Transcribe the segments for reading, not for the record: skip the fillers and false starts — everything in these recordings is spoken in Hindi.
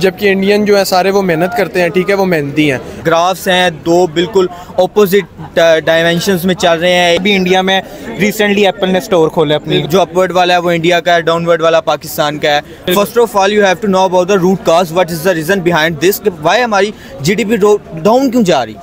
जबकि इंडियन जो है सारे वो मेहनत करते हैं, ठीक है, वो मेहनती हैं। ग्राफ्स हैं दो बिल्कुल ऑपोजिट डायमेंशंस में चल रहे हैं। अभी इंडिया में रिसेंटली एप्पल ने स्टोर खोला अपनी, जो अपवर्ड वाला है वो इंडिया का है, डाउनवर्ड वाला पाकिस्तान का है। First of all you have to know about the root cause, what is the reason behind this, why हमारी जीडीपी डाउन क्यों जा रही।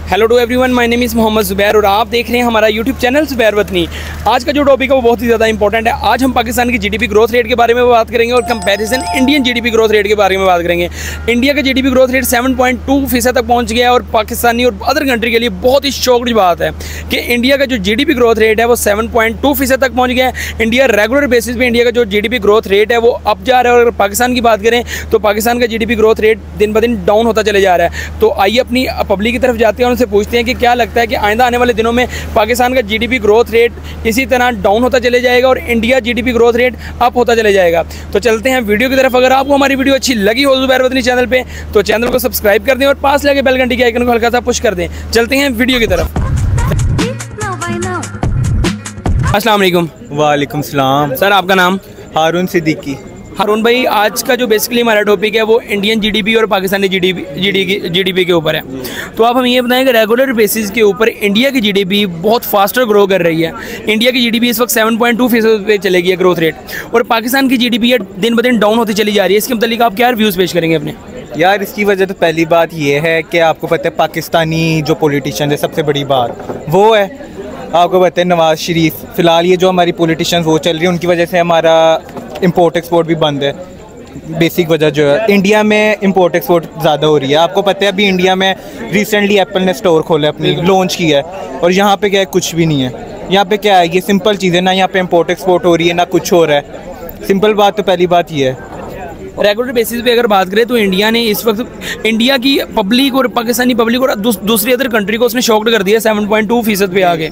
Hello to everyone, my name is Mohammad Zubair और आप देख रहे हैं हमारा यूट्यूब चैनल ज़ुबैर वतनी। आज का जो टॉपिक है वो बहुत ही ज़्यादा इंपॉर्टेंट है। आज हम पाकिस्तान की जीडीपी ग्रोथ रेट के बारे में बात करेंगे और comparison Indian GDP growth rate के बारे में बात करेंगे। इंडिया का जीडीपी ग्रोथ रेट 7.2% तक पहुंच गया है और पाकिस्तानी और अदर कंट्री के लिए बहुत ही शॉक्ड बात है कि इंडिया का जो जीडीपी ग्रोथ रेट है वो 7.2% तक पहुँच गया है। इंडिया रेगुलर बेसिस पे इंडिया का जो जीडीपी ग्रोथ रेट है वो अप जा रहा है और अगर पाकिस्तान की बात करें तो पाकिस्तान का जीडीपी ग्रोथ रेट दिन ब दिन डाउन होता चले जा रहा है। तो आइए अपनी पब्लिक की तरफ जाते हैं और उनसे पूछते हैं कि क्या लगता है कि आइंदा आने वाले दिनों में पाकिस्तान का जीडीपी ग्रोथ रेट इसी तरह डाउन होता चले जाएगा और India GDP growth rate up होता चले जाएगा। तो चलते हैं वीडियो की तरफ। अगर आपको हमारी वीडियो अच्छी लगी हो ज़ुबैर वतनी चैनल पे तो चैनल को सब्सक्राइब कर दें और पास लगे बेल घंटी के आइकन को हल्का सा पुश कर दें। चलते हैं वीडियो की तरफ। अस्सलाम वालेकुम। वालेकुम सलाम। सर आपका नाम? हारून सिद्दीकी। हारून भाई, आज का जो बेसिकली हमारा टॉपिक है वो इंडियन जीडीपी और पाकिस्तानी जीडीपी के ऊपर है। तो आप हमें ये बताएं कि रेगुलर बेसिस के ऊपर इंडिया की जीडीपी बहुत फास्टर ग्रो कर रही है। इंडिया की जीडीपी इस वक्त 7.2% पे चलेगी है ग्रोथ रेट, और पाकिस्तान की जीडीपी है दिन ब दिन डाउन होती चली जा रही है। इसके मतलब आप क्या रिव्यूज़ पेश करेंगे अपने? यार इसकी वजह तो पहली बात ये है कि आपको पता है पाकिस्तानी जो पॉलिटिशियन है, सबसे बड़ी बात वो है, आपको पता है नवाज शरीफ। फ़िलहाल ये जो हमारी पॉलिटिशियन वो चल रही है उनकी वजह से हमारा इंपोर्ट एक्सपोर्ट भी बंद है। बेसिक वजह जो है इंडिया में इंपोर्ट एक्सपोर्ट ज़्यादा हो रही है। आपको पता है अभी इंडिया में रिसेंटली एप्पल ने स्टोर खोला अपनी, लॉन्च किया है, और यहाँ पे क्या है, कुछ भी नहीं है। यहाँ पे क्या है, ये सिंपल चीज़ है ना, यहाँ पे इंपोर्ट एक्सपोर्ट हो रही है ना कुछ हो रहा है। सिंपल बात तो पहली बात ये है। रेगुलर बेसिस पे अगर बात करें तो इंडिया ने इस वक्त इंडिया की पब्लिक और पाकिस्तानी पब्लिक और दूसरी अदर कंट्री को उसने शॉक्ड कर दिया 7.2% पे आगे।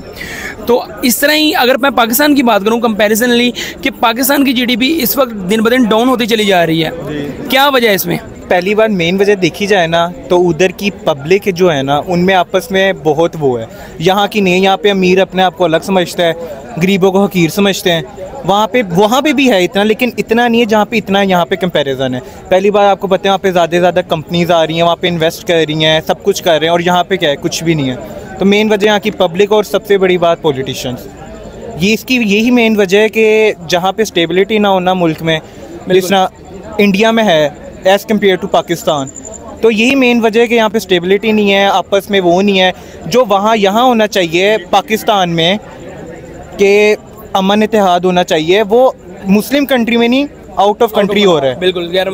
तो इस तरह ही अगर मैं पाकिस्तान की बात करूं कंपैरिजनली कि पाकिस्तान की जीडीपी इस वक्त दिन ब दिन डाउन होती चली जा रही है, क्या वजह है इसमें? पहली बार मेन वजह देखी जाए ना तो उधर की पब्लिक जो है ना उनमें आपस में बहुत वो है। यहाँ की नहीं, यहाँ पे अमीर अपने आप को अलग समझता है, गरीबों को हकीर समझते हैं। वहाँ पे भी है इतना, लेकिन इतना नहीं है जहाँ पे इतना यहाँ पे कंपैरिजन है। पहली बार आपको पता है वहाँ पे ज़्यादा से ज़्यादा कंपनीज आ रही हैं, वहाँ पे इन्वेस्ट कर रही हैं, सब कुछ कर रहे हैं, और यहाँ पे क्या है, कुछ भी नहीं है। तो मेन वजह यहाँ की पब्लिक और सबसे बड़ी बात पॉलिटिशियंस। इसकी यही मेन वजह है कि जहाँ पे स्टेबिलिटी ना होना मुल्क में, जिस तरह इंडिया में है एज़ कम्पेयर टू पाकिस्तान, तो यही मेन वजह है कि यहाँ पे स्टेबिलिटी नहीं है, आपस में वो नहीं है जो यहाँ होना चाहिए पाकिस्तान में, कि अमन इत्तेहाद होना चाहिए। वो मुस्लिम कंट्री में नहीं, आउट ऑफ कंट्री हो रहा है। बिल्कुल गैर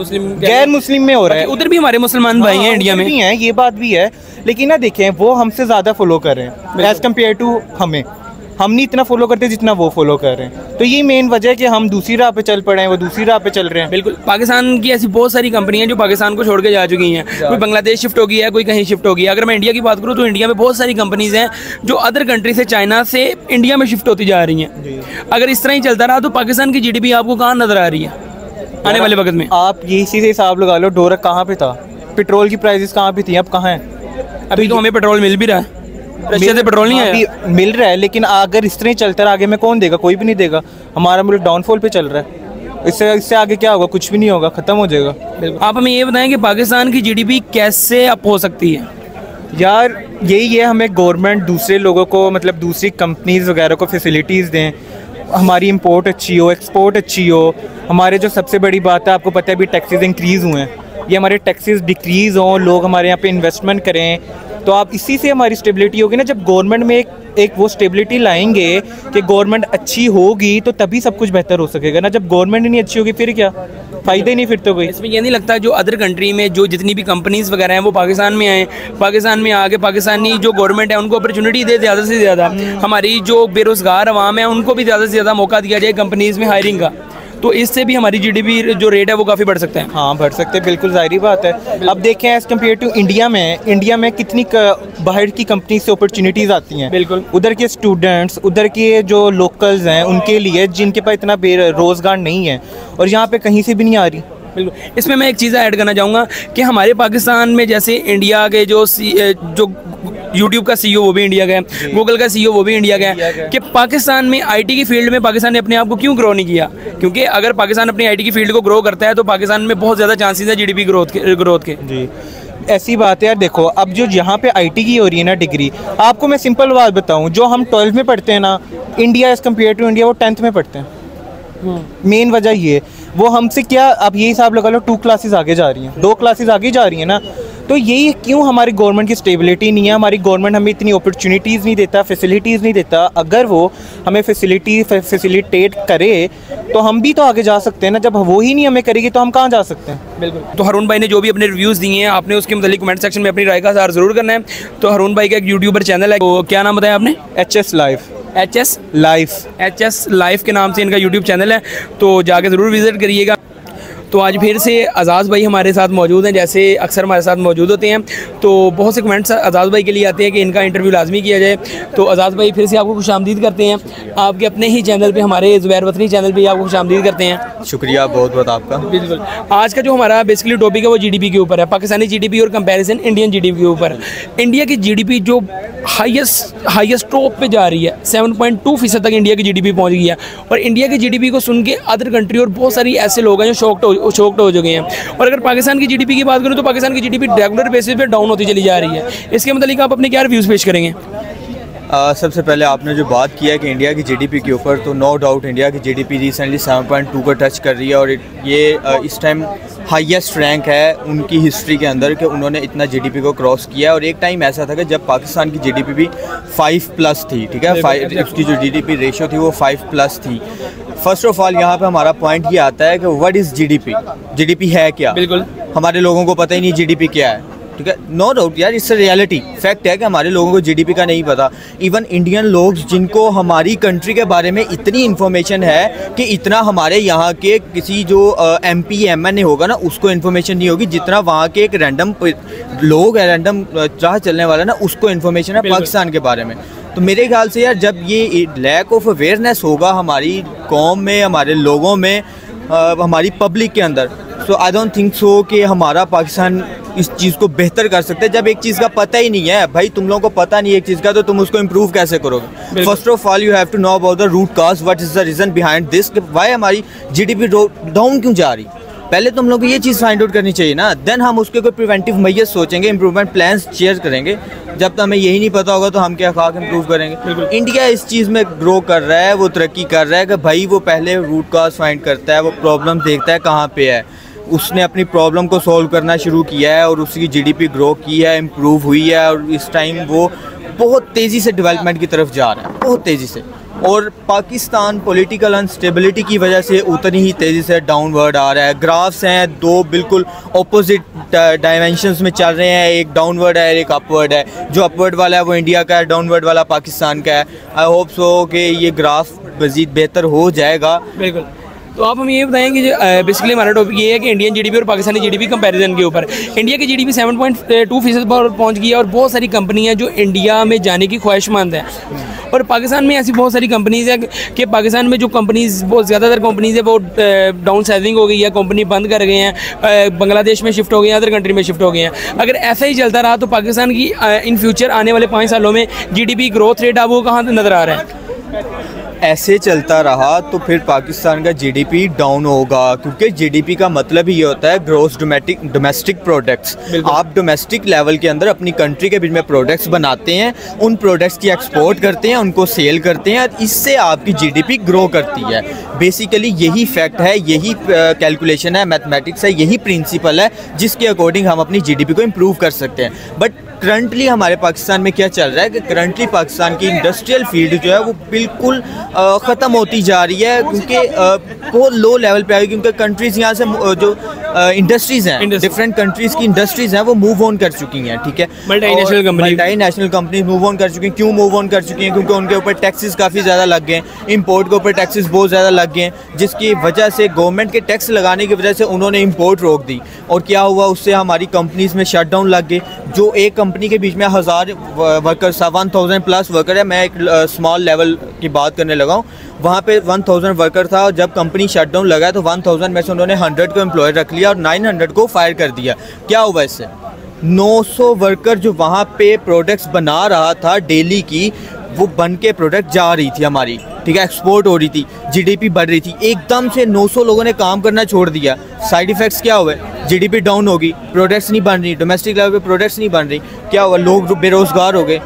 मुस्लिम में हो रहा है। उधर भी हमारे मुसलमान भाई हैं, इंडिया में भी हैं, ये बात भी है, लेकिन ना देखें वो हमसे ज़्यादा फॉलो कर रहे हैं एज़ कम्पेयर टू हमें। हम नहीं इतना फॉलो करते जितना वो फॉलो कर रहे हैं। तो ये मेन वजह है कि हम दूसरी राह पे चल पड़े हैं, वो दूसरी राह पे चल रहे हैं। बिल्कुल, पाकिस्तान की ऐसी बहुत सारी कंपनियां हैं जो पाकिस्तान को छोड़ के जा चुकी हैं। कोई बांग्लादेश शिफ्ट हो गई है, कोई कहीं शिफ्ट हो गई है। अगर मैं इंडिया की बात करूँ तो इंडिया में बहुत सारी कंपनीज हैं जो अदर कंट्री से, चाइना से इंडिया में शिफ्ट होती जा रही हैं। अगर इस तरह ही चलता रहा तो पाकिस्तान की जीडीपी आपको कहाँ नजर आ रही है आने वाले वक्त में? आप ये इसी से हिसाब लगा लो, डोरक कहाँ पे था, पेट्रोल की प्राइसेस कहाँ पे थी, अब कहाँ है? अभी तो हमें पेट्रोल मिल भी रहा है, रशिया से पेट्रोल नहीं है, मिल रहा है, लेकिन अगर इस तरह ही चलता रहा आगे में कौन देगा? कोई भी नहीं देगा। हमारा मुल्क डाउनफॉल पे चल रहा है। इससे आगे क्या होगा? कुछ भी नहीं होगा, ख़त्म हो जाएगा। आप हमें ये बताएं कि पाकिस्तान की जीडीपी कैसे अप हो सकती है? यार यही है, हमें गवर्नमेंट दूसरे लोगों को, मतलब दूसरी कंपनीज वगैरह को फैसिलिटीज़ दें, हमारी इंपोर्ट अच्छी हो, एक्सपोर्ट अच्छी हो। हमारे जो सबसे बड़ी बात है, आपको पता है अभी टैक्सेस इंक्रीज़ हुए हैं, ये हमारे टैक्सेस डिक्रीज़ हों, लोग हमारे यहाँ पे इन्वेस्टमेंट करें, तो आप इसी से हमारी स्टेबिलिटी होगी ना। जब गवर्नमेंट में एक वो स्टेबिलिटी लाएंगे कि गवर्नमेंट अच्छी होगी तो तभी सब कुछ बेहतर हो सकेगा ना। जब गवर्नमेंट ही नहीं अच्छी होगी फिर क्या फ़ायदा ही नहीं फिर तो कोई। इसमें ये नहीं लगता जो अदर कंट्री में जो जितनी भी कंपनीज वगैरह हैं वो पाकिस्तान में आए, पाकिस्तान में आके पाकिस्तानी जो गवर्नमेंट है उनको अपॉर्चुनिटी दे ज़्यादा से ज़्यादा, हमारी जो बेरोज़गार अवाम है उनको भी ज़्यादा से ज़्यादा मौका दिया जाए कंपनीज़ में हायरिंग का, तो इससे भी हमारी जीडीपी जो रेट है वो काफ़ी बढ़ सकता है। हाँ बढ़ सकते हैं, बिल्कुल ज़ाहिर बात है। अब देखें एज़ कम्पेयर टू इंडिया में कितनी बाहर की कंपनी से अपॉर्चुनिटीज़ आती हैं। बिल्कुल, उधर के स्टूडेंट्स, उधर के जो लोकल्स हैं उनके लिए, जिनके पास इतना रोज़गार नहीं है, और यहाँ पे कहीं से भी नहीं आ रही। बिल्कुल, इसमें मैं एक चीज़ ऐड करना चाहूँगा कि हमारे पाकिस्तान में जैसे इंडिया के जो यूट्यूब का CEO वो भी इंडिया का है, गूगल का CEO वो भी इंडिया का है, कि पाकिस्तान में IT की फील्ड में पाकिस्तान ने अपने आप को क्यों ग्रो नहीं किया? क्योंकि अगर पाकिस्तान अपनी IT की फील्ड को ग्रो करता है तो पाकिस्तान में बहुत ज़्यादा चांसेस है GDP ग्रोथ के। जी ऐसी बात है यार। देखो अब जो यहाँ पे IT की हो रही है ना डिग्री, आपको मैं सिंपल बात बताऊँ, जो हम 12th में पढ़ते हैं ना India as compare to India, वो 10th में पढ़ते हैं। मेन वजह ये, वो हमसे क्या, आप यही हिसाब लगा लो 2 क्लासेस आगे जा रही हैं, 2 क्लासेस आगे जा रही हैं ना। तो यही क्यों हमारी गवर्नमेंट की स्टेबिलिटी नहीं है, हमारी गवर्नमेंट हमें इतनी अपॉर्चुनिटीज़ नहीं देता, फैसिलिटीज़ नहीं देता। अगर वो हमें फैसिलिटेट करे तो हम भी तो आगे जा सकते हैं ना। जब वो ही नहीं हमें करेगी तो हम कहाँ जा सकते हैं? बिल्कुल। तो हारून भाई ने जो भी अपने रिव्यूज़ दिए हैं, आपने उसके मतलब कमेंट सेक्शन में अपनी राय का इज़हार ज़रूर करना है। तो हारून भाई का एक यूट्यूबर चैनल है, तो क्या नाम बताया आपने? HS लाइफ के नाम से इनका यूट्यूब चैनल है, तो जाके ज़रूर विज़िट करिएगा। तो आज फिर से अजाज़ भाई हमारे साथ मौजूद हैं, जैसे अक्सर हमारे साथ मौजूद होते हैं। तो बहुत से कमेंट्स अजाज़ भाई के लिए आते हैं कि इनका इंटरव्यू लाजमी किया जाए। तो अजाज़ भाई फिर से आपको खुशामदीद करते हैं, आपके अपने ही चैनल पे, हमारे ज़ुबैर वतनी चैनल पे आपको खुशामदीद करते हैं। शुक्रिया बहुत बहुत आपका। बिल्कुल। आज का जो हमारा बेसिकली टॉपिक है वो GDP के ऊपर है, पाकिस्तानी GDP और कंपैरिजन इंडियन GDP के ऊपर। इंडिया की GDP जो हाईएस्ट टॉप पे जा रही है, 7.2% तक इंडिया की GDP पहुंच गई है। और इंडिया की GDP को सुन के अदर कंट्री और बहुत सारी ऐसे लोग हैं जो शॉक्ड हो चुके हैं। और अगर पाकिस्तान की GDP की बात करूं तो पाकिस्तान की GDP रेगुलर बेसिस पे डाउन होती चली जा रही है। इसके मतलब आप अपने क्या रिव्यूज़ पेश करेंगे? सबसे पहले आपने जो बात किया है कि इंडिया की GDP के ऊपर, तो नो डाउट इंडिया की GDP रिसेंटली 7.2 को टच कर रही है। और ये इस टाइम हाईएस्ट रैंक है उनकी हिस्ट्री के अंदर कि उन्होंने इतना GDP को क्रॉस किया है। और एक टाइम ऐसा था कि जब पाकिस्तान की GDP भी 5+ थी, ठीक है, उसकी जो GDP रेशो थी वो 5+ थी। फर्स्ट ऑफ ऑल यहाँ पे हमारा पॉइंट ये आता है कि व्हाट इज़ GDP है क्या? बिल्कुल, हमारे लोगों को पता ही नहीं GDP क्या है, ठीक है। नो डाउट यार, इससे रियलिटी फैक्ट है कि हमारे लोगों को GDP का नहीं पता। इवन इंडियन लोग जिनको हमारी कंट्री के बारे में इतनी इन्फॉर्मेशन है कि इतना हमारे यहाँ के किसी जो MP MNA होगा ना उसको इन्फॉर्मेशन नहीं होगी, जितना वहाँ के एक रैंडम लोग है, रैंडम राह चलने वाला ना, उसको इन्फॉर्मेशन है पाकिस्तान के बारे में। तो मेरे ख्याल से यार जब ये लैक ऑफ अवेयरनेस होगा हमारी कौम में, हमारे लोगों में, हमारी पब्लिक के अंदर, सो आई डोंट थिंक सो कि हमारा पाकिस्तान इस चीज़ को बेहतर कर सकते हैं। जब एक चीज़ का पता ही नहीं है भाई, तुम लोगों को पता नहीं है एक चीज़ का, तो तुम उसको इम्प्रूव कैसे करोगे? First of all you have to know about the root cause, what is the reason behind this, why हमारी GDP डाउन क्यों जा रही। पहले तुम लोग को ये चीज़ फाइंड आउट करनी चाहिए ना, देन हम उसके कोई प्रिवेंटिव मेजर्स सोचेंगे, इंप्रूवमेंट प्लान्स शेयर करेंगे। जब तक हमें यही नहीं पता होगा तो हम क्या खाक इम्प्रूव करेंगे? इंडिया इस चीज़ में ग्रो कर रहा है, वो तरक्की कर रहा है कि भाई वो पहले रूट कॉज फाइंड करता है, वो प्रॉब्लम देखता है कहाँ पे है, उसने अपनी प्रॉब्लम को सॉल्व करना शुरू किया है और उसकी GDP ग्रो की है, इम्प्रूव हुई है। और इस टाइम वो बहुत तेज़ी से डेवलपमेंट की तरफ जा रहा है, बहुत तेज़ी से। और पाकिस्तान पॉलिटिकल अनस्टेबिलिटी की वजह से उतनी ही तेज़ी से डाउनवर्ड आ रहा है। ग्राफ्स हैं दो बिल्कुल ऑपोजिट डायमेंशंस में चल रहे हैं, एक डाउनवर्ड है एक अपवर्ड है। जो अपवर्ड वाला है वो इंडिया का है, डाउनवर्ड वाला पाकिस्तान का है। आई होप सो कि ये ग्राफ मज़ीद बेहतर हो जाएगा। बिल्कुल। तो आप हमें ये बताएं कि बेसिकली हमारा टॉपिक ये है कि इंडियन GDP और पाकिस्तानी GDP कंपैरिजन के ऊपर। इंडिया की GDP 7.2% पर पहुंच गई है और बहुत सारी कंपनियां जो इंडिया में जाने की ख्वाहिशमंद हैं। और पाकिस्तान में ऐसी बहुत सारी कंपनीज़ हैं कि पाकिस्तान में जो कंपनीज़, बहुत ज़्यादातर कंपनीज़ है वो डाउन साइजिंग हो गई है, कंपनी बंद कर गए हैं, बांग्लादेश में शिफ्ट हो गए हैं, अदर कंट्री में शिफ्ट हो गए हैं। अगर ऐसा ही चलता रहा तो पाकिस्तान की इन फ्यूचर आने वाले 5 सालों में GDP ग्रोथ रेट आपको कहाँ नज़र आ रहा है? ऐसे चलता रहा तो फिर पाकिस्तान का GDP डाउन होगा, क्योंकि GDP का मतलब ही ये होता है ग्रॉस डोमेस्टिक प्रोडक्ट्स। आप डोमेस्टिक लेवल के अंदर अपनी कंट्री के बीच में प्रोडक्ट्स बनाते हैं, उन प्रोडक्ट्स की एक्सपोर्ट करते हैं, उनको सेल करते हैं, इससे आपकी GDP ग्रो करती है। बेसिकली यही फैक्ट है, यही कैलकुलेशन है, मैथमेटिक्स है, यही प्रिंसिपल है जिसके अकॉर्डिंग हम अपनी GDP को इम्प्रूव कर सकते हैं। बट करंटली हमारे पाकिस्तान में क्या चल रहा है कि करंटली पाकिस्तान की इंडस्ट्रियल फील्ड जो है वो बिल्कुल ख़त्म होती जा रही है, क्योंकि बहुत लो लेवल पे आ गई, क्योंकि कंट्रीज़ यहाँ से जो इंडस्ट्रीज़ हैं, डिफरेंट कंट्रीज़ की इंडस्ट्रीज़ हैं वो मूव ऑन कर चुकी हैं, ठीक है। मल्टीनेशनल कंपनी मूव ऑन कर चुकी हैं। क्यों मूव ऑन कर चुकी हैं? क्योंकि उनके ऊपर टैक्सेस काफ़ी ज़्यादा लग गए, इंपोर्ट के ऊपर टैक्सेस बहुत ज़्यादा लग गए, जिसकी वजह से गवर्नमेंट के टैक्स लगाने की वजह से उन्होंने इंपोर्ट रोक दी। और क्या हुआ, उससे हमारी कंपनीज़ में शट डाउन लग गए। जो एक कंपनी के बीच में 1000 वर्कर्स, 1000+ वर्कर है, मैं एक स्मॉल लेवल की बात करने लगा हूँ, वहाँ पे 1000 वर्कर था और जब कंपनी शट डाउन लगा तो 1000 में से उन्होंने 100 को एम्प्लॉय रख लिया और 900 को फायर कर दिया। क्या हुआ इससे? 900 वर्कर जो वहाँ पे प्रोडक्ट्स बना रहा था डेली की, वो बन के प्रोडक्ट जा रही थी हमारी, ठीक है, एक्सपोर्ट हो रही थी, जीडीपी बढ़ रही थी। एकदम से 900 लोगों ने काम करना छोड़ दिया। साइड इफ़ेक्ट्स क्या हुए? जीडीपी डाउन होगी, प्रोडक्ट्स नहीं बन रही, डोमेस्टिक लेवल पे प्रोडक्ट्स नहीं बन रही, क्या हुआ? लोग बेरोज़गार हो गए,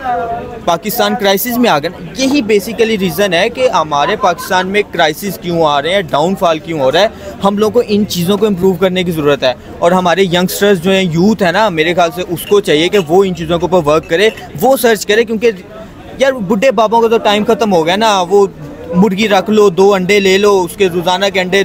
पाकिस्तान क्राइसिस में आ गए। यही बेसिकली रीज़न है कि हमारे पाकिस्तान में क्राइसिस क्यों आ रहे हैं, डाउनफॉल क्यों हो रहा है। हम लोग को इन चीज़ों को इम्प्रूव करने की ज़रूरत है, और हमारे यंगस्टर्स जो हैं, यूथ है ना, मेरे ख्याल से उसको चाहिए कि वो इन चीज़ों के ऊपर वर्क करे, वो सर्च करे। क्योंकि यार बुढ़े बाबों का तो टाइम ख़त्म हो गया ना, वो मुर्गी रख लो, 2 अंडे ले लो, उसके रोज़ाना के अंडे,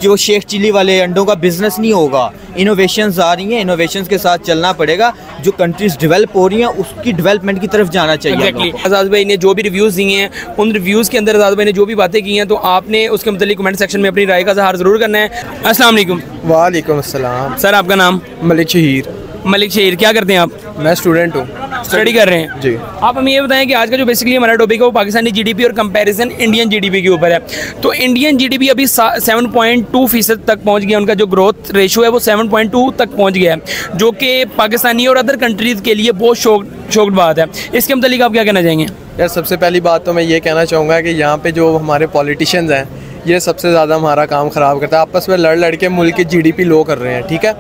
जो शेख चिली वाले अंडों का बिजनेस नहीं होगा। इनोवेशंस आ रही हैं, इनोवेशंस के साथ चलना पड़ेगा। जो कंट्रीज डेवलप हो रही हैं उसकी डेवलस्मेंट की तरफ जाना चाहिए। Exactly. आज़ाद भाई ने जो भी रिव्यूज़ दिए हैं, उन रिव्यूज़ के अंदर आज़ाद भाई ने जो भी बातें की हैं, तो आपने उसके मतलब कमेंट सेक्शन में अपनी राय का इज़हार ज़रूर करना है। अस्सलाम वालेकुम। वालेकुम अस्सलाम। सर आपका नाम? मलिक शहीर। मलिक शहीर, क्या करते हैं आप? मैं स्टूडेंट हूँ, स्टडी कर रहे हैं जी। आप हमें ये बताएं कि आज का जो बेसिकली हमारा टॉपिक है वो पाकिस्तानी जीडीपी और कंपैरिजन इंडियन जीडीपी के ऊपर है। तो इंडियन जीडीपी अभी 7.2% तक पहुंच गया, उनका जो ग्रोथ रेशो है वो 7.2 तक पहुंच गया है, जो कि पाकिस्तानी और अदर कंट्रीज़ के लिए बहुत शौक बात है। इसके मतलब आप क्या कहना चाहेंगे? यार सबसे पहली बात तो मैं ये कहना चाहूँगा कि यहाँ पे जो हमारे पॉलिटिशियंस हैं, ये सबसे ज़्यादा हमारा काम ख़राब करता है। आपस में लड़ के मुल्क की जीडीपी लो कर रहे हैं, ठीक है।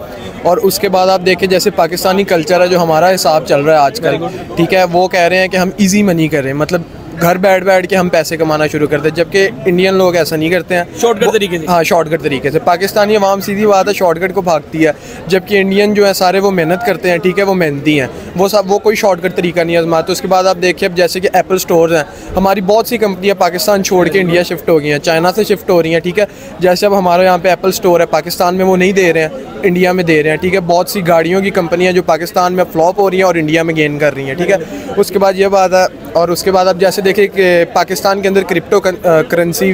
और उसके बाद आप देखें, जैसे पाकिस्तानी कल्चर है, जो हमारा हिसाब चल रहा है आजकल, ठीक है, वो कह रहे हैं कि हम इजी मनी कर रहे हैं, मतलब घर बैठ के हम पैसे कमाना शुरू करते हैं, जबकि इंडियन लोग ऐसा नहीं करते हैं, शॉर्टकट तरीके से। हाँ, शॉर्टकट तरीके से। पाकिस्तानी अवाम सीधी बात है शॉर्टकट को भागती है, जबकि इंडियन जो है सारे वो मेहनत करते हैं, ठीक है, वो मेहनती हैं, वो कोई शॉर्टकट तरीका नहीं आजमाते। उसके बाद आप देखिए, अब जैसे कि एप्पल स्टोर्स हैं, हमारी बहुत सी कंपनियाँ पाकिस्तान छोड़ के इंडिया शिफ्ट हो गई हैं, चाइना से शिफ्ट हो रही हैं, ठीक है। जैसे अब हमारे यहाँ पे एप्पल स्टोर है, पाकिस्तान में वो नहीं दे रहे हैं, इंडिया में दे रहे हैं, ठीक है। बहुत सी गाड़ियों की कंपनियां जो पाकिस्तान में फ्लॉप हो रही हैं और इंडिया में गेन कर रही हैं, ठीक है। उसके बाद ये बात है, और उसके बाद अब जैसे देखिए कि पाकिस्तान के अंदर क्रिप्टो करेंसी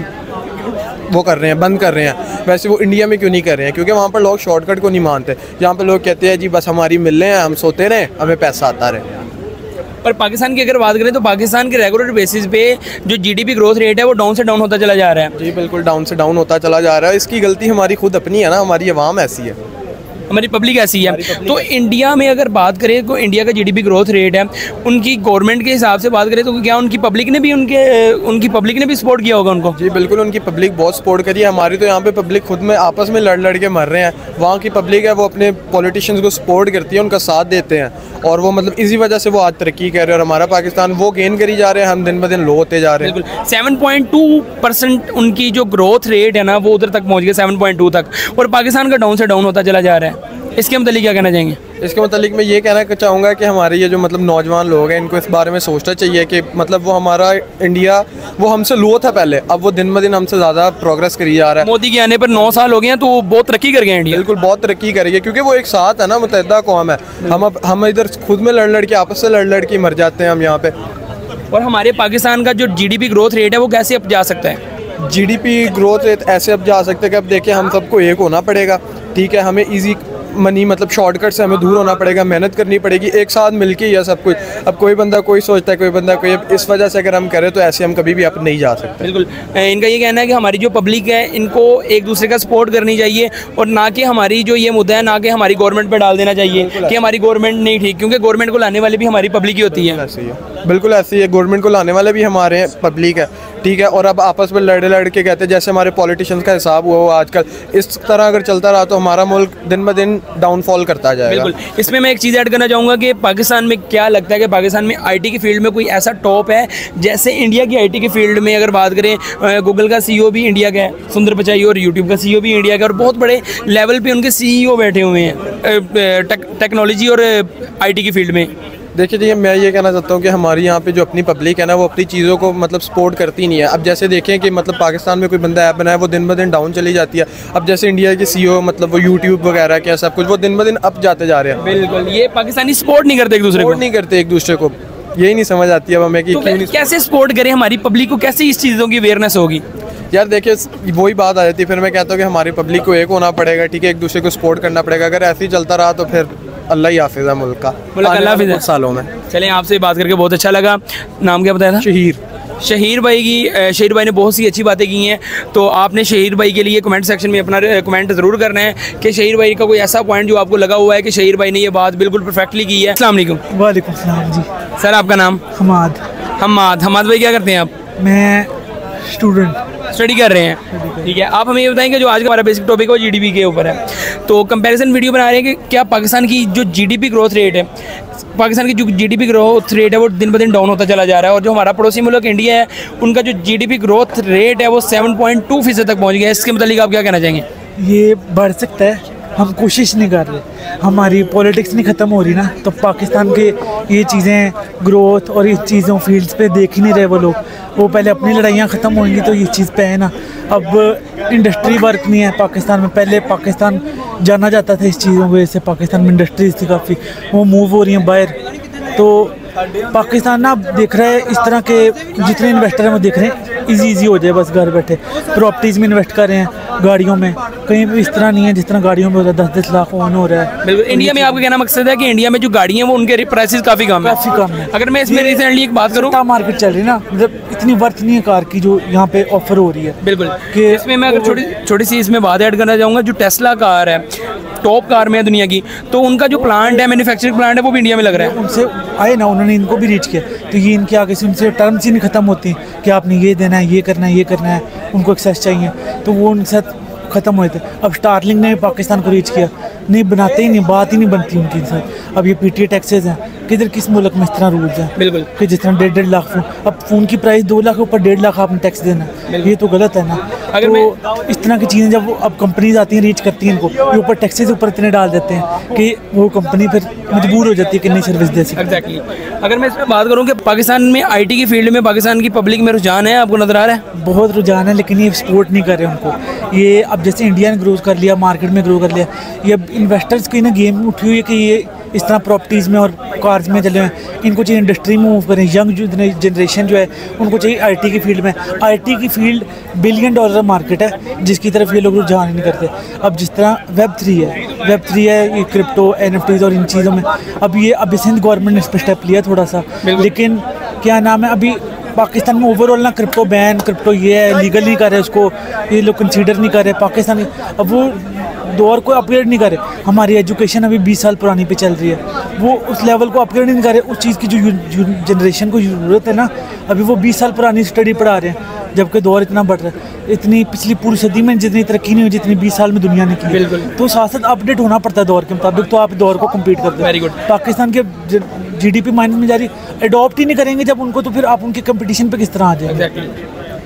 वो कर रहे हैं, बंद कर रहे हैं, वैसे वो इंडिया में क्यों नहीं कर रहे हैं? क्योंकि वहाँ पर लोग शॉर्टकट को नहीं मानते। यहाँ पर लोग कहते हैं जी बस हमारी मिल रहे हैं, हम सोते रहें, हमें पैसा आता रहे। पर पाकिस्तान की अगर बात करें तो पाकिस्तान के रेगुलर बेसिस पे जो जीडीपी ग्रोथ रेट है वो डाउन से डाउन होता चला जा रहा है। जी बिल्कुल, डाउन से डाउन होता चला जा रहा है। इसकी गलती हमारी खुद अपनी है ना, हमारी आवाम ऐसी है, हमारी पब्लिक ऐसी है। तो इंडिया में अगर बात करें तो इंडिया का जीडीपी ग्रोथ रेट है, उनकी गवर्नमेंट के हिसाब से बात करें तो क्या उनकी पब्लिक ने भी सपोर्ट किया होगा उनको? जी बिल्कुल, उनकी पब्लिक बहुत सपोर्ट करी है। हमारी तो यहाँ पे पब्लिक खुद में आपस में लड़ के मर रहे हैं। वहाँ की पब्लिक है वो अपने पॉलिटिशियंस को सपोर्ट करती है, उनका साथ देते हैं, और वो मतलब इसी वजह से वो आज तरक्की कर रहे हैं। और हमारा पाकिस्तान वो गेन करी जा रहे हैं, हम दिन ब दिन लो होते जा रहे हैं। बिल्कुल, 7.2% उनकी जो ग्रोथ रेट है ना वो उधर तक पहुँच गया, 7.2 तक, और पाकिस्तान का डाउन से डाउन होता चला जा रहा है। इसके मतलब क्या कहना चाहेंगे? इसके मतलब मैं ये कहना चाहूँगा कि हमारे ये जो मतलब नौजवान लोग हैं, इनको इस बारे में सोचना चाहिए कि मतलब वो हमारा इंडिया वो हमसे लो था पहले, अब वो दिन ब दिन हमसे ज़्यादा प्रोग्रेस करी जा रहा है। मोदी के आने पर 9 साल हो गए हैं, तो वो बहुत तरक्की कर गए इंडिया। बिल्कुल, बहुत तरक्की करेगी, क्योंकि वो एक साथ है ना, मुतहदा कौम है। हम इधर खुद में लड़ के आपस से लड़ के मर जाते हैं हम यहाँ पे। और हमारे पाकिस्तान का जो जीडीपी ग्रोथ रेट है वो कैसे अप जा सकता है? जीडीपी ग्रोथ रेट ऐसे अब जा सकते हैं कि अब देखिए हम सबको एक होना पड़ेगा, ठीक है। हमें ईजी मनी मतलब शॉर्टकट से हमें दूर होना पड़ेगा, मेहनत करनी पड़ेगी, एक साथ मिलके ही है सब कुछ। अब कोई बंदा कोई सोचता है, कोई बंदा कोई, इस वजह से अगर हम करें तो ऐसे हम कभी भी अब नहीं जा सकते। बिल्कुल, इनका ये कहना है कि हमारी जो पब्लिक है इनको एक दूसरे का सपोर्ट करनी चाहिए, और ना कि हमारी जो ये मुद्दा है ना कि हमारी गवर्नमेंट पे डाल देना चाहिए कि हमारी गवर्नमेंट नहीं ठीक, क्योंकि गवर्नमेंट को लाने वाली भी हमारी पब्लिक ही होती है। ऐसे ही है, बिल्कुल ऐसे ही है, गवर्नमेंट को लाने वाले भी हमारे पब्लिक है, ठीक है। और अब आपस में लड़ के कहते हैं, जैसे हमारे पॉलिटिशियंस का हिसाब हुआ वो आजकल, इस तरह अगर चलता रहा तो हमारा मुल्क दिन ब दिन डाउनफॉल करता जाएगा। बिल्कुल, इसमें मैं एक चीज़ ऐड करना चाहूँगा कि पाकिस्तान में क्या लगता है कि पाकिस्तान में आईटी की फील्ड में कोई ऐसा टॉप है जैसे इंडिया की आईटी की फील्ड में अगर बात करें, गूगल का सीईओ भी इंडिया का है, सुंदर पिचाई, और यूट्यूब का सीईओ भी इंडिया का, और बहुत बड़े लेवल पे उनके सीईओ बैठे हुए हैं टेक्नोलॉजी और आईटी की फील्ड में। देखिए जी, मैं ये कहना चाहता हूँ कि हमारी यहाँ पे जो अपनी पब्लिक है ना, वो अपनी चीज़ों को मतलब सपोर्ट करती नहीं है। अब जैसे देखें कि मतलब पाकिस्तान में कोई बंदा ऐप बनाए, वो दिन ब दिन डाउन चली जाती है। अब जैसे इंडिया के सीईओ मतलब वो यूट्यूब वगैरह क्या सब कुछ, वो दिन ब दिन अप जाते जा रहे हैं। बिल्कुल, ये पाकिस्तानी सपोर्ट नहीं करते एक दूसरे को, नहीं करते एक दूसरे को, यही नहीं समझ आती है अब हमें कि तो क्यों नहीं। कैसे सपोर्ट करें हमारी पब्लिक को, कैसे इस चीज़ों की अवेयरनेस होगी? यार देखिए, वही बात आ जाती है, फिर मैं कहता हूँ कि हमारी पब्लिक को एक होना पड़ेगा, ठीक है, एक दूसरे को सपोर्ट करना पड़ेगा। अगर ऐसे ही चलता रहा तो फिर अल्लाह ही हाफिज़ है मुल्क का, अल्लाह हाफिज़ है। सालों में। चलें, आपसे बात करके बहुत अच्छा लगा। नाम क्या बताया था? शहीर। शहीर भाई ने बहुत सी अच्छी बातें की हैं, तो आपने शहीर भाई के लिए कमेंट सेक्शन में अपना कमेंट ज़रूर करना है कि शहीर भाई का कोई ऐसा पॉइंट जो आपको लगा हुआ है कि शहीर भाई ने ये बात बिल्कुल परफेक्टली की है। अस्सलाम वालेकुम। वालेकुम सलाम जी। सर आपका नाम? हमाद भाई क्या करते हैं आप? मैं स्टडी कर रहे हैं, ठीक है। आप हमें ये बताएंगे जो आज का हमारा बेसिक टॉपिक है वो जीडीपी के ऊपर है, तो कंपैरिजन वीडियो बना रहे हैं कि क्या पाकिस्तान की जो जीडीपी ग्रोथ रेट है, पाकिस्तान की जो जीडीपी ग्रोथ रेट है वो दिन ब दिन डाउन होता चला जा रहा है, और जो हमारा पड़ोसी मुल्क इंडिया है उनका जो जीडीपी ग्रोथ रेट है वो 7.2% तक पहुँच गया है। इसके मतलब आप क्या कहना चाहेंगे? ये बढ़ सकता है, हम कोशिश नहीं कर रहे, हमारी पॉलिटिक्स नहीं ख़त्म हो रही ना, तो पाकिस्तान के ये चीज़ें ग्रोथ और इस चीज़ों फील्ड्स पे देख ही नहीं रहे वो लोग। वो पहले अपनी लड़ाइयाँ ख़त्म होंगी तो ये चीज़ पे है ना। अब इंडस्ट्री वर्क नहीं है पाकिस्तान में, पहले पाकिस्तान जाना जाता था इस चीज़ों की वजह से, पाकिस्तान में इंडस्ट्रीज थी काफ़ी, वो मूव हो रही हैं बाहर। तो पाकिस्तान ना देख रहा है इस तरह के जितने इन्वेस्टर हैं वो देख रहे हैं इजी हो जाए बस घर बैठे, प्रॉपर्टीज़ में इन्वेस्ट कर रहे हैं, गाड़ियों में, कहीं भी इस तरह नहीं है जिस तरह गाड़ियों में होता है 10-10 लाख ऑन हो रहा है। बिल्कुल, इंडिया में आपका कहना मकसद है कि इंडिया में जो गाड़ियाँ हैं वो उनके प्राइसेस काफ़ी कम है। अगर मैं इसमें रिसेंटली एक बात करूँ, मार्केट चल रही है ना, मतलब इतनी वर्थ नहीं है कार की जो यहाँ पे ऑफर हो रही है। बिल्कुल, कि इसमें मैं अगर छोटी सी इसमें बात ऐड करना चाहूँगा, जो टेस्ला कार है टॉप कार में है दुनिया की, तो उनका जो प्लांट है, मैन्युफैक्चरिंग प्लांट है, वो भी इंडिया में लग रहा है। उनसे आए ना, उन्होंने इनको भी रीच किया, तो ये इनके आगे से उनसे टर्म्स ही नहीं ख़त्म होती कि आपने ये देना है, ये करना है, ये करना है, उनको एक्सेस चाहिए, तो वो उनके साथ ख़त्म हुए थे। अब स्टारलिंक ने पाकिस्तान को रीच किया, नहीं बनाते ही नहीं, बात ही नहीं बनती उनके साथ। अब ये पीटीए टैक्सेस हैं, किधर किस मुल्क में इस तरह रूल्स हैं? बिल्कुल, कि जिस तरह 1.5 लाख फ़ोन, अब फ़ोन की प्राइस 2 लाख के ऊपर 1.5 लाख आपने टैक्स देना, ये तो गलत है ना। अगर तो इस तरह की चीज़ें जब अब कंपनीज आती हैं रीच करती हैं इनको, ये ऊपर टैक्सेस ऊपर इतने डाल देते हैं कि वो कंपनी फिर मजबूर हो जाती है कि नई सर्विस दे सकती है। एग्जैक्टली। अगर मैं इसमें बात करूँ कि पाकिस्तान में आईटी की फील्ड में पाकिस्तान की पब्लिक में रुझान है, आपको नजर आ रहा है? बहुत रुझान है, लेकिन ये सपोर्ट नहीं कर रहे उनको। ये अब जैसे इंडिया ने ग्रो कर लिया, मार्केट में ग्रो कर लिया, ये अब इन्वेस्टर्स की ना गेम उठी हुई है कि ये इस तरह प्रॉपर्टीज़ में और कार्स में चले हैं, इनको चाहिए इंडस्ट्री में मूव करें। यंग जनरेशन जो है उनको चाहिए आईटी की फील्ड में। आईटी की फील्ड $1 बिलियन मार्केट है जिसकी तरफ ये लोग रुझान ही नहीं करते। अब जिस तरह वेब3 है, ये क्रिप्टो, NFTs और इन चीज़ों में अब सिंध गवर्नमेंट ने इस पर स्टेप लिया थोड़ा सा, लेकिन क्या नाम है, अभी पाकिस्तान में ओवरऑल ना क्रिप्टो ये है, लीगल नहीं कर रहे उसको, ये लोग कंसीडर नहीं कर रहे पाकिस्तान। अब वो दौर को अपग्रेड नहीं करे, हमारी एजुकेशन अभी 20 साल पुरानी पे चल रही है, वो उस लेवल को अपग्रेड नहीं करे, उस चीज़ की जो जनरेशन को ज़रूरत है ना, अभी वो 20 साल पुरानी स्टडी पढ़ा रहे हैं, जबकि दौर इतना बढ़ रहा है। इतनी पिछली पूरी सदी में जितनी तरक्की नहीं हुई जितनी 20 साल में दुनिया ने की। बिल्कुल, तो साथ साथ अपडेट होना पड़ता है दौर के मुताबिक, तो आप दौर को कम्पीट करते हैं। Very good. पाकिस्तान के GDP माइनस में जा रही, अडॉप्ट ही नहीं करेंगे जब उनको, तो फिर आप उनके कंपटीशन पे किस तरह आ जाएंगे?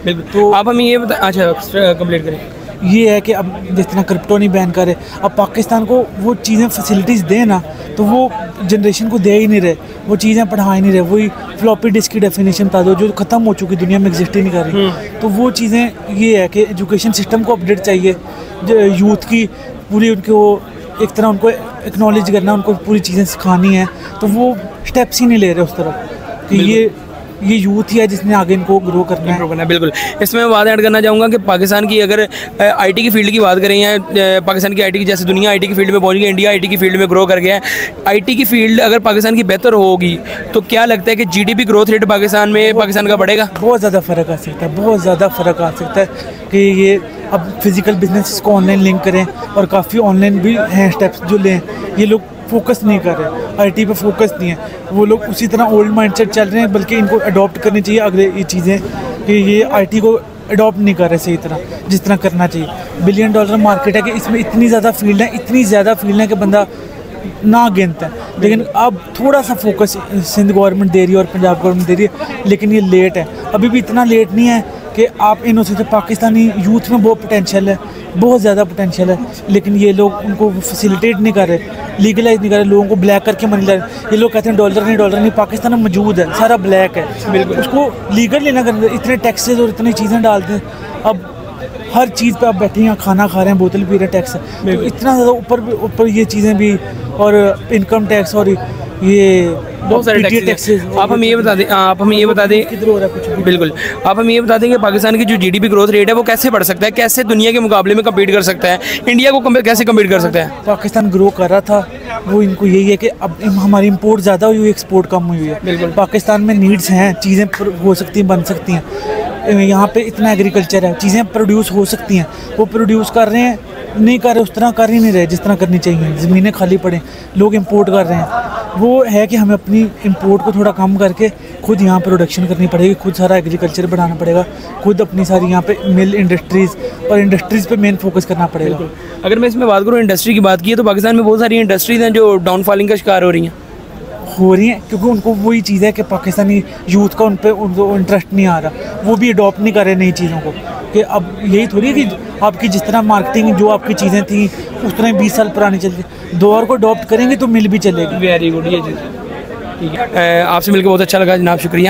बिल्कुल। तो आप हमें ये अच्छा कंप्लीट करें। ये है कि अब जिस तरह क्रिप्टो नहीं बैन करे, अब पाकिस्तान को वो चीज़ें फैसिलिटीज़ दे ना, तो वो जनरेशन को दे ही नहीं रहे, वो चीज़ें पढ़ा ही नहीं रहे। वही फ्लॉपी डिस्क की डेफिनेशन बता दो जो ख़त्म हो चुकी, दुनिया में एग्जिस्ट ही नहीं कर रही। तो वो चीज़ें ये है कि एजुकेशन सिस्टम को अपडेट चाहिए, यूथ की पूरी उनको एक तरह उनको एक्नॉलेज करना, उनको पूरी चीज़ें सिखानी है, तो वो स्टेप्स ही नहीं ले रहे उस तरफ कि ये यूथ ही है जिसने आगे इनको ग्रो करना है। बिल्कुल, इसमें मैं बात ऐड करना चाहूँगा कि पाकिस्तान की अगर आईटी की फील्ड की बात करें, या पाकिस्तान की आईटी की, जैसे दुनिया आईटी की फील्ड में पहुँच गई, इंडिया आईटी की फील्ड में ग्रो कर गया है, आईटी की फील्ड अगर पाकिस्तान की बेहतर होगी तो क्या लगता है कि जीडीपी ग्रोथ रेट पाकिस्तान का बढ़ेगा? बहुत ज़्यादा फ़र्क आ सकता है, बहुत ज़्यादा फ़र्क आ सकता है कि ये अब फिज़िकल बिजनेस को ऑनलाइन लिंक करें, और काफ़ी ऑनलाइन भी हैं स्टेप्स जो लें। ये लोग फोकस नहीं कर रहे, आईटी पे फोकस नहीं है, वो लोग उसी तरह ओल्ड माइंडसेट चल रहे हैं, बल्कि इनको अडॉप्ट करनी चाहिए अगले ये चीज़ें कि ये आईटी को अडॉप्ट नहीं कर रहे सही तरह जिस तरह करना चाहिए। $1 बिलियन मार्केट है कि इसमें इतनी ज़्यादा फील्ड है कि बंदा ना गिनता है, लेकिन अब थोड़ा सा फोकस सिंध गवर्नमेंट दे रही है और पंजाब गवर्नमेंट दे रही है, लेकिन ये लेट है, अभी भी इतना लेट नहीं है कि आप इन से पाकिस्तानी यूथ में बहुत पोटेंशियल है, बहुत ज़्यादा पोटेंशियल है, लेकिन ये लोग उनको फैसिलिटेट नहीं कर रहे, लीगलाइज नहीं कर रहे, लोगों को ब्लैक करके मनी ला रहे। ये लोग कहते हैं डॉलर नहीं, पाकिस्तान में मौजूद है, सारा ब्लैक है, बिल्कुल, उसको लीगल लेना कर, इतने टैक्सेस और इतनी चीज़ें डालते हैं। अब हर चीज़ पे आप बैठे हैं, खाना खा रहे हैं, बोतल पी रहे हैं, टैक्स तो इतना ज़्यादा ऊपर ये चीज़ें भी, और इनकम टैक्स और ये बहुत सारे टैक्सेस। आप हमें ये बता दें किधर हो रहा है कुछ। बिल्कुल, आप हमें ये बता दें कि पाकिस्तान की जो जीडीपी ग्रोथ रेट है वो कैसे बढ़ सकता है, कैसे दुनिया के मुकाबले में कम्पीट कर सकता है, इंडिया को कैसे कम्पीट कर सकता है? पाकिस्तान ग्रो कर रहा था, वो इनको यही है कि अब हमारी इंपोर्ट ज़्यादा हुई है, एक्सपोर्ट कम हुई है। पाकिस्तान में नीड्स हैं, चीज़ें हो सकती हैं, बन सकती हैं। यहाँ पे इतना एग्रीकल्चर है, चीज़ें प्रोड्यूस हो सकती हैं, वो प्रोड्यूस कर रहे हैं, नहीं कर रहे, उस तरह कर ही नहीं रहे जिस तरह करनी चाहिए। ज़मीनें खाली पड़े, लोग इंपोर्ट कर रहे हैं। वो है कि हमें अपनी इंपोर्ट को थोड़ा कम करके खुद यहाँ प्रोडक्शन करनी पड़ेगी, खुद सारा एग्रीकल्चर बढ़ाना पड़ेगा, खुद अपनी सारी यहाँ पे मिल इंडस्ट्रीज़ और इंडस्ट्रीज़ पे मेन फोकस करना पड़ेगा। अगर मैं इसमें बात करूँ, इंडस्ट्री की बात की है, तो पाकिस्तान में बहुत सारी इंडस्ट्रीज़ हैं जो डाउनफॉलिंग का शिकार हो रही हैं। क्योंकि उनको वही चीज़ है कि पाकिस्तानी यूथ का उनको इंटरेस्ट नहीं आ रहा, वो भी अडॉप्ट नहीं कर रहे नई चीज़ों को। कि अब यही थोड़ी है कि आपकी जिस तरह मार्केटिंग जो आपकी चीज़ें थी उस तरह 20 साल पुरानी चलती, दौर को अडॉप्ट करेंगे तो मिल भी चलेगी। वेरी गुड, ये चीज़ ठीक है। आपसे मिलकर बहुत अच्छा लगा जनाब, शुक्रिया।